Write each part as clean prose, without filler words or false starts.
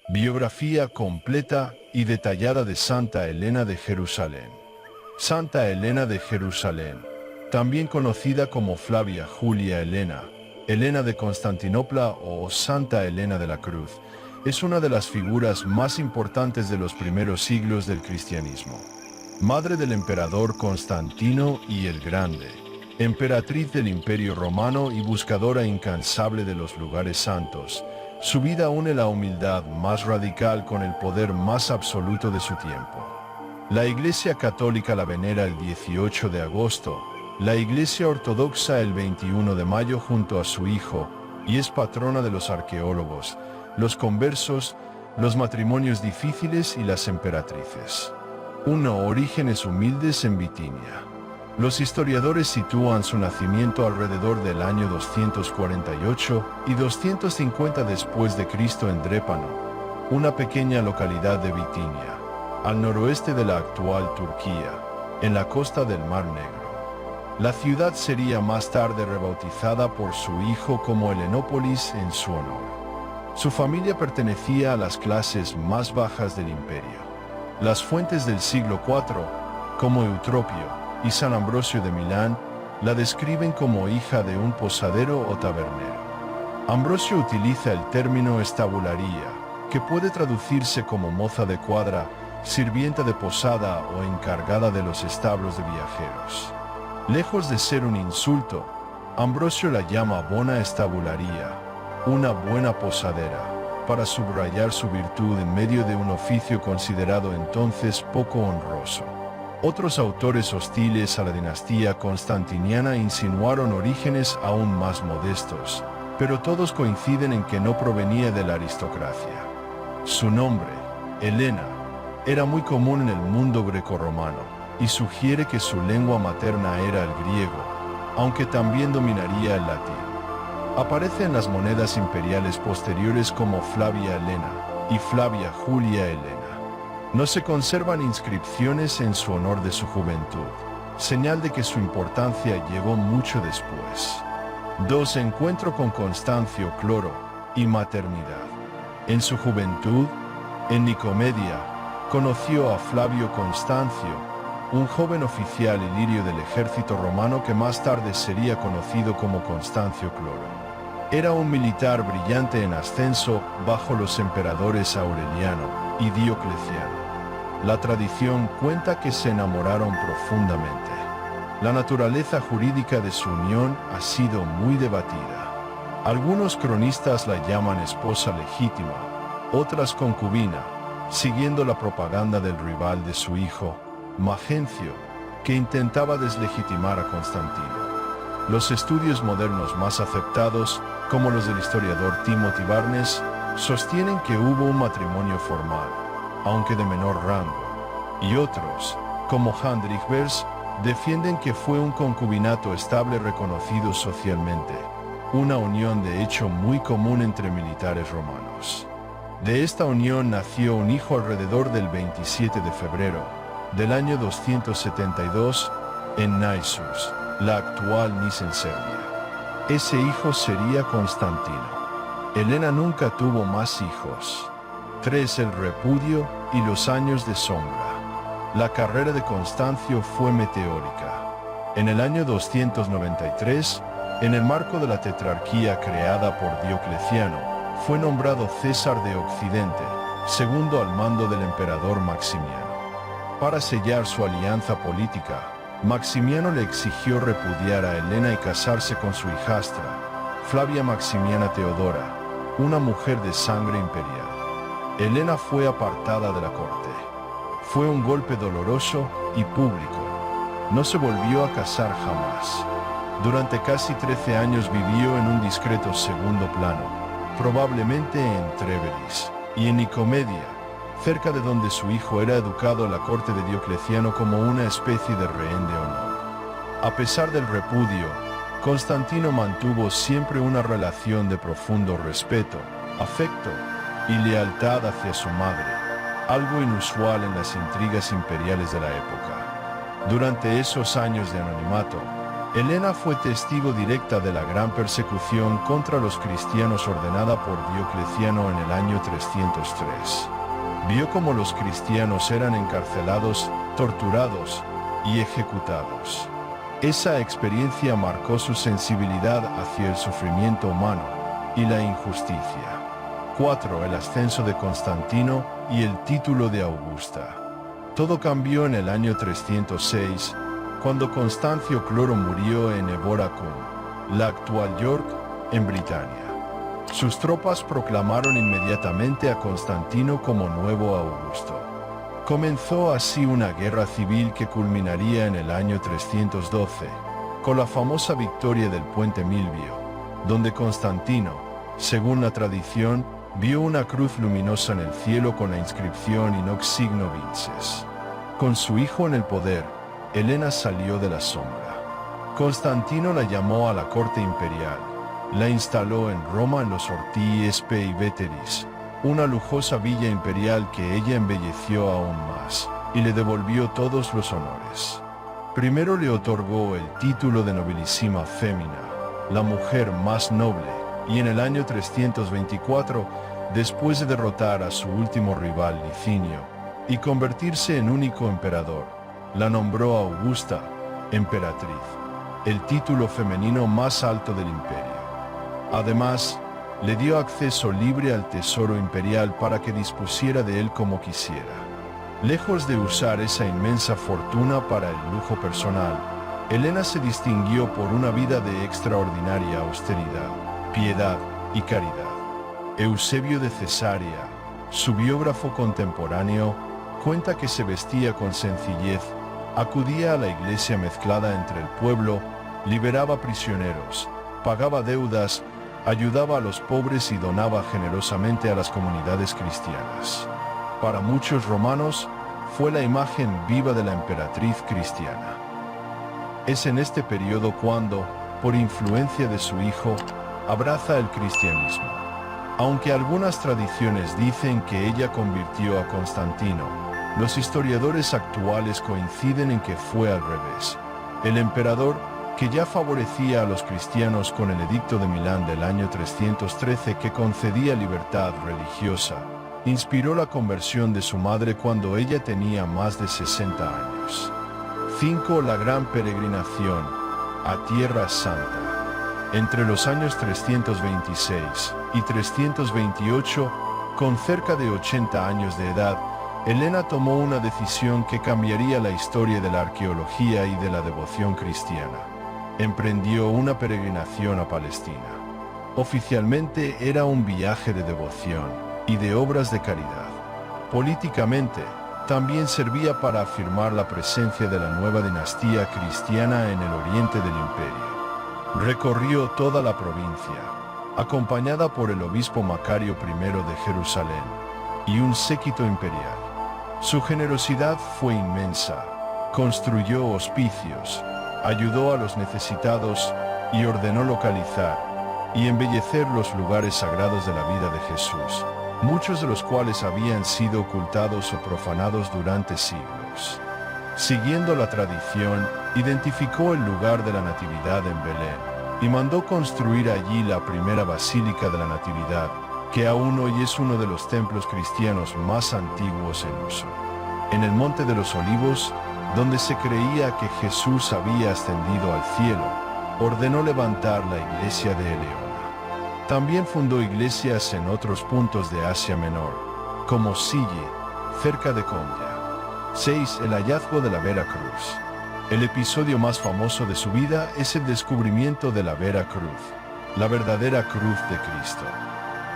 Biografía completa y detallada de Santa Elena de Jerusalén. Santa Elena de Jerusalén, también conocida como Flavia Julia Elena, Elena de Constantinopla o Santa Elena de la Cruz, es una de las figuras más importantes de los primeros siglos del cristianismo. Madre del emperador Constantino y el Grande, emperatriz del Imperio Romano y buscadora incansable de los lugares santos, su vida une la humildad más radical con el poder más absoluto de su tiempo. La Iglesia Católica la venera el 18 de agosto, la Iglesia Ortodoxa el 21 de mayo junto a su hijo, y es patrona de los arqueólogos, los conversos, los matrimonios difíciles y las emperatrices. 1. Orígenes humildes en Bitinia. Los historiadores sitúan su nacimiento alrededor del año 248 y 250 después de Cristo en Drépano, una pequeña localidad de Bitinia, al noroeste de la actual Turquía, en la costa del Mar Negro. La ciudad sería más tarde rebautizada por su hijo como Helenópolis en su honor. Su familia pertenecía a las clases más bajas del imperio. Las fuentes del siglo IV, como Eutropio y San Ambrosio de Milán, la describen como hija de un posadero o tabernero. Ambrosio utiliza el término estabularía, que puede traducirse como moza de cuadra, sirvienta de posada o encargada de los establos de viajeros. Lejos de ser un insulto, Ambrosio la llama bona estabularía, una buena posadera, para subrayar su virtud en medio de un oficio considerado entonces poco honroso. Otros autores hostiles a la dinastía constantiniana insinuaron orígenes aún más modestos, pero todos coinciden en que no provenía de la aristocracia. Su nombre, Helena, era muy común en el mundo grecorromano, y sugiere que su lengua materna era el griego, aunque también dominaría el latín. Aparece en las monedas imperiales posteriores como Flavia Helena y Flavia Julia Helena. No se conservan inscripciones en su honor de su juventud, señal de que su importancia llegó mucho después. 2. Encuentro con Constancio Cloro y maternidad. En su juventud, en Nicomedia, conoció a Flavio Constancio, un joven oficial ilirio del ejército romano que más tarde sería conocido como Constancio Cloro. Era un militar brillante en ascenso bajo los emperadores Aureliano y Diocleciano. La tradición cuenta que se enamoraron profundamente. La naturaleza jurídica de su unión ha sido muy debatida. Algunos cronistas la llaman esposa legítima, otras concubina, siguiendo la propaganda del rival de su hijo, Magencio, que intentaba deslegitimar a Constantino. Los estudios modernos más aceptados, como los del historiador Timothy Barnes, sostienen que hubo un matrimonio formal, aunque de menor rango, y otros, como Hendrik Vers, defienden que fue un concubinato estable reconocido socialmente, una unión de hecho muy común entre militares romanos. De esta unión nació un hijo alrededor del 27 de febrero del año 272 en Naissus, la actual Niš en Serbia. Ese hijo sería Constantino. Helena nunca tuvo más hijos. 3. El repudio y los años de sombra. La carrera de Constancio fue meteórica. En el año 293, en el marco de la tetrarquía creada por Diocleciano, fue nombrado César de Occidente, segundo al mando del emperador Maximiano. Para sellar su alianza política, Maximiano le exigió repudiar a Helena y casarse con su hijastra, Flavia Maximiana Teodora, una mujer de sangre imperial. Helena fue apartada de la corte. Fue un golpe doloroso y público. No se volvió a casar jamás. Durante casi 13 años vivió en un discreto segundo plano, probablemente en Tréveris y en Nicomedia, cerca de donde su hijo era educado en la corte de Diocleciano como una especie de rehén de honor. A pesar del repudio, Constantino mantuvo siempre una relación de profundo respeto, afecto y lealtad hacia su madre, algo inusual en las intrigas imperiales de la época. Durante esos años de anonimato, Helena fue testigo directa de la gran persecución contra los cristianos ordenada por Diocleciano en el año 303. Vio cómo los cristianos eran encarcelados, torturados y ejecutados. Esa experiencia marcó su sensibilidad hacia el sufrimiento humano y la injusticia. 4. El ascenso de Constantino y el título de Augusta. Todo cambió en el año 306, cuando Constancio Cloro murió en Eboracum, la actual York, en Britania. Sus tropas proclamaron inmediatamente a Constantino como nuevo Augusto. Comenzó así una guerra civil que culminaría en el año 312, con la famosa victoria del Puente Milvio, donde Constantino, según la tradición, vio una cruz luminosa en el cielo con la inscripción In hoc signo vinces. Con su hijo en el poder, Helena salió de la sombra. Constantino la llamó a la corte imperial, la instaló en Roma en los Ortii Espe y Veteris, una lujosa villa imperial que ella embelleció aún más, y le devolvió todos los honores. Primero le otorgó el título de nobilísima fémina, la mujer más noble, y en el año 324, después de derrotar a su último rival Licinio, y convertirse en único emperador, la nombró Augusta, emperatriz, el título femenino más alto del imperio. Además, le dio acceso libre al tesoro imperial para que dispusiera de él como quisiera. Lejos de usar esa inmensa fortuna para el lujo personal, Helena se distinguió por una vida de extraordinaria austeridad, piedad y caridad. Eusebio de Cesarea, su biógrafo contemporáneo, cuenta que se vestía con sencillez, acudía a la iglesia mezclada entre el pueblo, liberaba prisioneros, pagaba deudas, ayudaba a los pobres y donaba generosamente a las comunidades cristianas. Para muchos romanos, fue la imagen viva de la emperatriz cristiana. Es en este periodo cuando, por influencia de su hijo, abraza el cristianismo. Aunque algunas tradiciones dicen que ella convirtió a Constantino, los historiadores actuales coinciden en que fue al revés. El emperador, que ya favorecía a los cristianos con el Edicto de Milán del año 313 que concedía libertad religiosa, inspiró la conversión de su madre cuando ella tenía más de 60 años. 5. La gran peregrinación a Tierra Santa. Entre los años 326 y 328, con cerca de 80 años de edad, Helena tomó una decisión que cambiaría la historia de la arqueología y de la devoción cristiana. Emprendió una peregrinación a Palestina. Oficialmente era un viaje de devoción y de obras de caridad. Políticamente, también servía para afirmar la presencia de la nueva dinastía cristiana en el oriente del imperio. Recorrió toda la provincia, acompañada por el obispo Macario I de Jerusalén y un séquito imperial. Su generosidad fue inmensa, construyó hospicios, ayudó a los necesitados y ordenó localizar y embellecer los lugares sagrados de la vida de Jesús, muchos de los cuales habían sido ocultados o profanados durante siglos. Siguiendo la tradición, identificó el lugar de la Natividad en Belén y mandó construir allí la primera Basílica de la Natividad, que aún hoy es uno de los templos cristianos más antiguos en uso. En el Monte de los Olivos, donde se creía que Jesús había ascendido al cielo, ordenó levantar la iglesia de Eleona. También fundó iglesias en otros puntos de Asia Menor, como Sille, cerca de Konya. 6. El hallazgo de la Vera Cruz. El episodio más famoso de su vida es el descubrimiento de la Vera Cruz, la verdadera cruz de Cristo.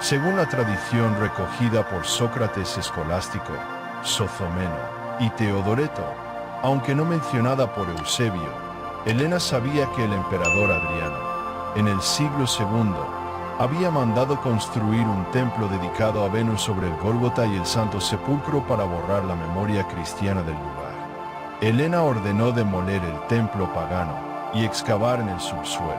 Según la tradición recogida por Sócrates Escolástico, Sozomeno y Teodoreto, aunque no mencionada por Eusebio, Helena sabía que el emperador Adriano, en el siglo II, había mandado construir un templo dedicado a Venus sobre el Gólgota y el Santo Sepulcro para borrar la memoria cristiana del lugar. Helena ordenó demoler el templo pagano y excavar en el subsuelo.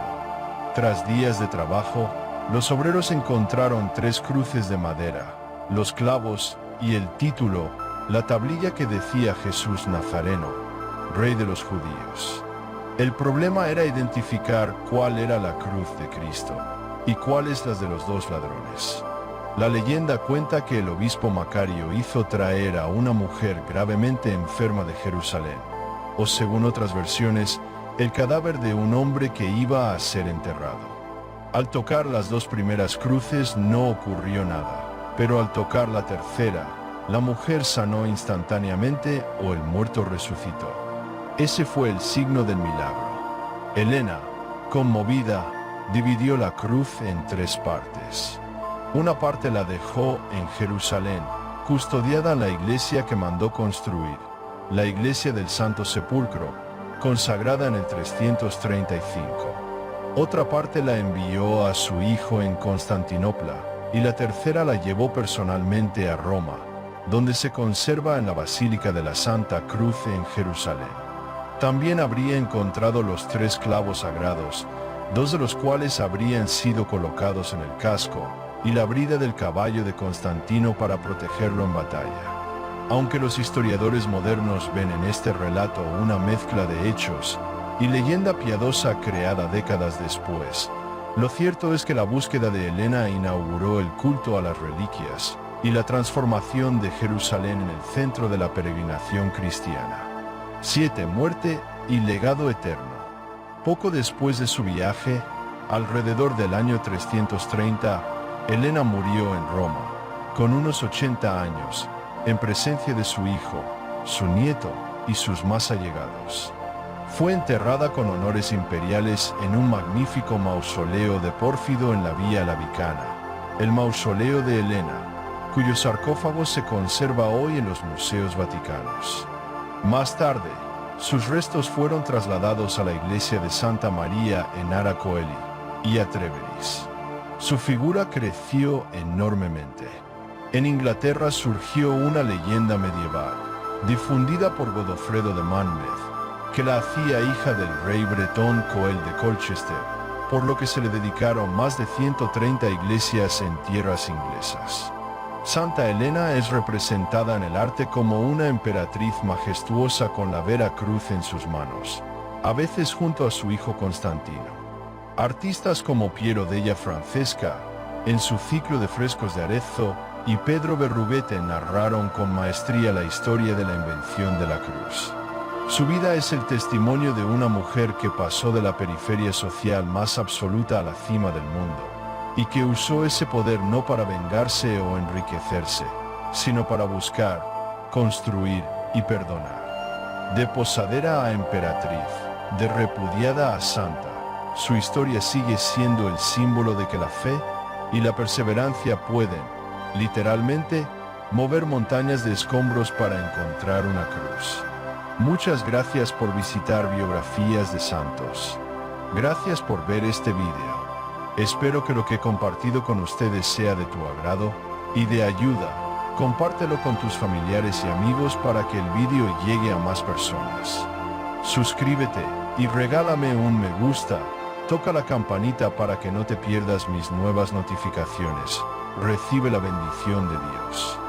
Tras días de trabajo, los obreros encontraron 3 cruces de madera, los clavos y el título, la tablilla que decía Jesús Nazareno, Rey de los Judíos. El problema era identificar cuál era la cruz de Cristo y cuáles las de los dos ladrones. La leyenda cuenta que el obispo Macario hizo traer a una mujer gravemente enferma de Jerusalén, o según otras versiones, el cadáver de un hombre que iba a ser enterrado. Al tocar las dos primeras cruces no ocurrió nada, pero al tocar la tercera, la mujer sanó instantáneamente o el muerto resucitó. Ese fue el signo del milagro. Elena, conmovida, dividió la cruz en tres partes. Una parte la dejó en Jerusalén, custodiada en la iglesia que mandó construir, la iglesia del Santo Sepulcro, consagrada en el 335. Otra parte la envió a su hijo en Constantinopla, y la tercera la llevó personalmente a Roma, donde se conserva en la Basílica de la Santa Cruz en Jerusalén. También habría encontrado los tres clavos sagrados, dos de los cuales habrían sido colocados en el casco, y la brida del caballo de Constantino para protegerlo en batalla. Aunque los historiadores modernos ven en este relato una mezcla de hechos y leyenda piadosa creada décadas después, lo cierto es que la búsqueda de Elena inauguró el culto a las reliquias y la transformación de Jerusalén en el centro de la peregrinación cristiana. 7. Muerte y legado eterno. Poco después de su viaje, alrededor del año 330, Elena murió en Roma, con unos 80 años, en presencia de su hijo, su nieto y sus más allegados. Fue enterrada con honores imperiales en un magnífico mausoleo de pórfido en la Vía Lavicana, el mausoleo de Elena, cuyo sarcófago se conserva hoy en los museos vaticanos. Más tarde, sus restos fueron trasladados a la iglesia de Santa María en Ara Coeli y a Treveris. Su figura creció enormemente. En Inglaterra surgió una leyenda medieval, difundida por Godofredo de Monmouth, que la hacía hija del rey bretón Coel de Colchester, por lo que se le dedicaron más de 130 iglesias en tierras inglesas. Santa Elena es representada en el arte como una emperatriz majestuosa con la vera cruz en sus manos, a veces junto a su hijo Constantino. Artistas como Piero della Francesca, en su ciclo de frescos de Arezzo, y Pedro Berruguete narraron con maestría la historia de la invención de la cruz. Su vida es el testimonio de una mujer que pasó de la periferia social más absoluta a la cima del mundo, y que usó ese poder no para vengarse o enriquecerse, sino para buscar, construir y perdonar. De posadera a emperatriz, de repudiada a santa, su historia sigue siendo el símbolo de que la fe y la perseverancia pueden, literalmente, mover montañas de escombros para encontrar una cruz. Muchas gracias por visitar Biografías de Santos. Gracias por ver este video. Espero que lo que he compartido con ustedes sea de tu agrado y de ayuda. Compártelo con tus familiares y amigos para que el video llegue a más personas. Suscríbete y regálame un me gusta. Toca la campanita para que no te pierdas mis nuevas notificaciones. Recibe la bendición de Dios.